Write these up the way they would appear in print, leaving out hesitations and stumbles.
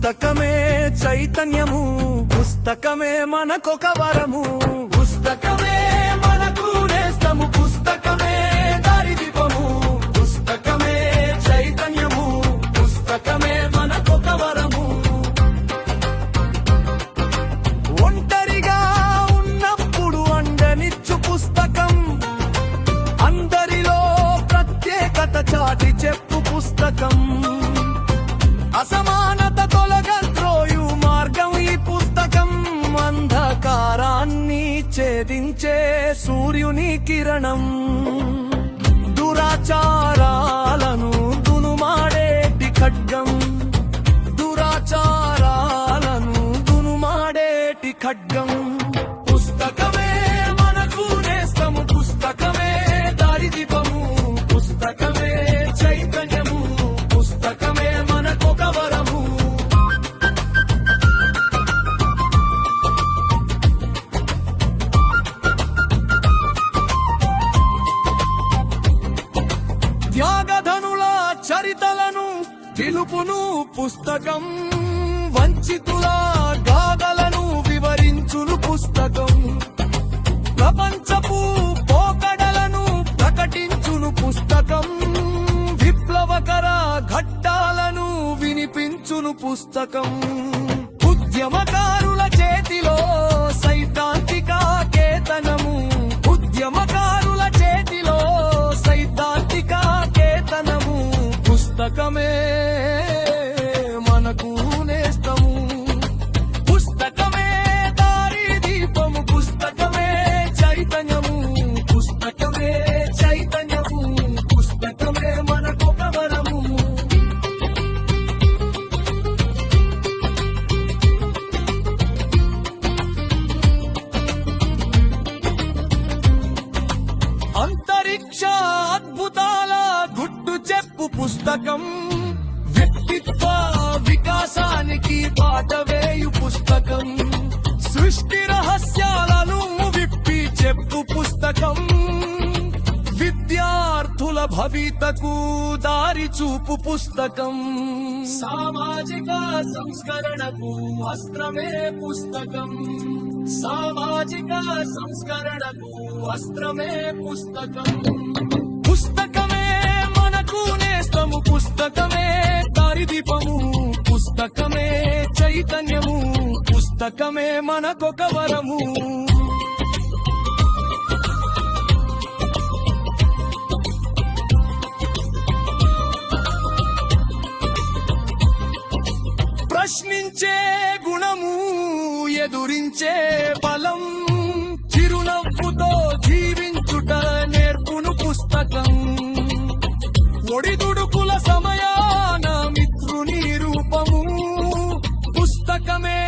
పుస్తకమే చైతన్యము, పుస్తకమే మనకొక వరము, పుస్తకమే మనకు నేస్తము, పుస్తకమే దారిదీపము, పుస్తకమే చైతన్యము, పుస్తకమే మనకొక వరము. ఒంటరిగా ఉన్నప్పుడు అండనిచ్చు పుస్తకం, అందరిలో ప్రత్యేకత చాటి చెప్పు పుస్తకం, అసమానత తొలగద్రోయు మార్గం ఈ పుస్తకం, అంధకారాన్ని ఛేదించే సూర్యుని కిరణం, దురాచారాలను దునుమాడేటి ఖడ్గం, దురాచారాలను దునుమాడేటి ఖడ్గం. పుస్తకమే మనకు నేస్తము, పుస్తకమే దారిదీపము, పుస్తకమే చైతన్యము, పుస్తకమే మనకొక వరము. త్యాగధనుల చరితలను తెలుపును పుస్తకం, వంచితుల గాథలను వివరించును పుస్తకం, ప్రపంచపు పోకడలను ప్రకటించును పుస్తకం, విప్లవకర ఘట్టాలను వినిపించును పుస్తకం, ఉద్యమకారుల చేతిలో సైద్ధాంతిక కేతనము, ఉద్యమకారుల చేతిలో సైద్ధాంతిక కేతనము, పుస్తకమే మనకు నేస్తము, పుస్తకమే దారిదీపము, పుస్తకమే చైతన్యము, పుస్తకమే చైతన్యము, పుస్తకమే మనకొక వరము. అంతరిక్ష అద్భుతాల గుట్టు చెప్పు పుస్తకం, వ్యక్తిత్వ వికాసానికి బాట వేయు పుస్తకం, సృష్టి రహస్యాలను విప్పి చెప్పు పుస్తకం, విద్యార్థుల భవితకు దారి చూపు పుస్తకం, సామాజిక సంస్కరణకు అస్త్రమే పుస్తకం, సామాజిక సంస్కరణకు అస్త్రమే పుస్తకం. పుస్తకమే మనకు నేస్తము, పుస్తకమే దారిదీపము, పుస్తకమే చైతన్యము, పుస్తకమే మనకొక వరము. ప్రశ్నించే గుణము, ఎదురించే బలం, చిరునవ్వుతో జీవించుట నేర్పును పుస్తకం, ఒడిదుడుకుల సమయాన మిత్రుని రూపము, పుస్తకమే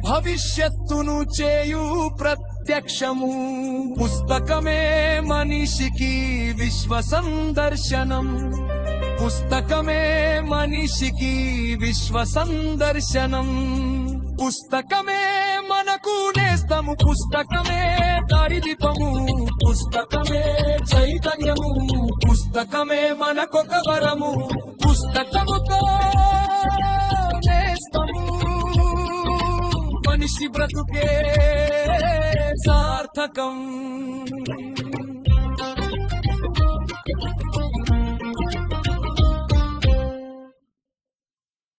భవిష్యత్తును చేయు ప్రత్యక్షము, పుస్తకమే మనిషికి విశ్వ సందర్శనం, పుస్తకమే మనిషికి విశ్వ సందర్శనం, పుస్తకమే మనకు నేస్తము, పుస్తకమే దారిదీపము, పుస్తకమే చైతన్యము, పుస్తకమే మనకొక వరము, పుస్తకముతో నేస్తము మనిషి బ్రతుకే సార్థకం.